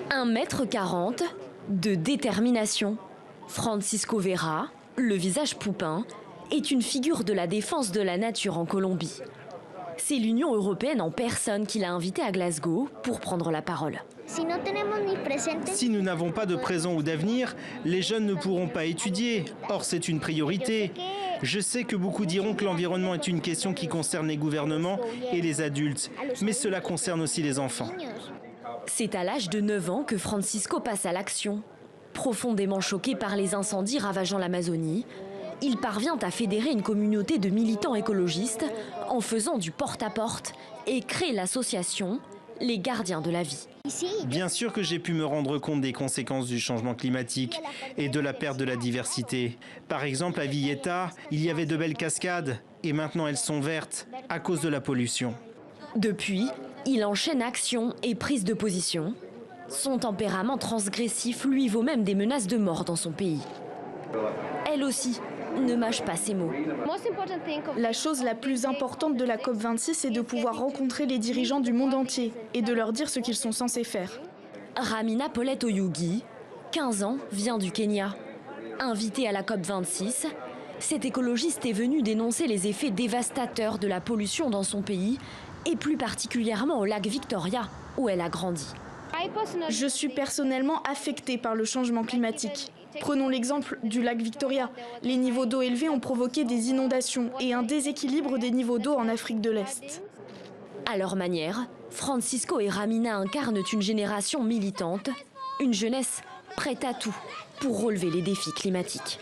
1,40 m de détermination. Francisco Vera, le visage poupin, est une figure de la défense de la nature en Colombie. C'est l'Union européenne en personne qui l'a invité à Glasgow pour prendre la parole. Si nous n'avons pas de présent ou d'avenir, les jeunes ne pourront pas étudier. Or, c'est une priorité. Je sais que beaucoup diront que l'environnement est une question qui concerne les gouvernements et les adultes, mais cela concerne aussi les enfants. C'est à l'âge de 9 ans que Francisco passe à l'action. Profondément choqué par les incendies ravageant l'Amazonie, il parvient à fédérer une communauté de militants écologistes en faisant du porte-à-porte et crée l'association Les Gardiens de la Vie. Bien sûr que j'ai pu me rendre compte des conséquences du changement climatique et de la perte de la diversité. Par exemple, à Villeta, il y avait de belles cascades et maintenant elles sont vertes à cause de la pollution. Depuis, il enchaîne action et prise de position. Son tempérament transgressif lui vaut même des menaces de mort dans son pays. Elle aussi ne mâche pas ses mots. La chose la plus importante de la COP26 c'est de pouvoir rencontrer les dirigeants du monde entier et de leur dire ce qu'ils sont censés faire. Ramina Paulette Oyugi, 15 ans, vient du Kenya. Invitée à la COP26, cette écologiste est venue dénoncer les effets dévastateurs de la pollution dans son pays et plus particulièrement au lac Victoria, où elle a grandi. Je suis personnellement affectée par le changement climatique. Prenons l'exemple du lac Victoria. Les niveaux d'eau élevés ont provoqué des inondations et un déséquilibre des niveaux d'eau en Afrique de l'Est. À leur manière, Francisco et Ramina incarnent une génération militante, une jeunesse prête à tout pour relever les défis climatiques.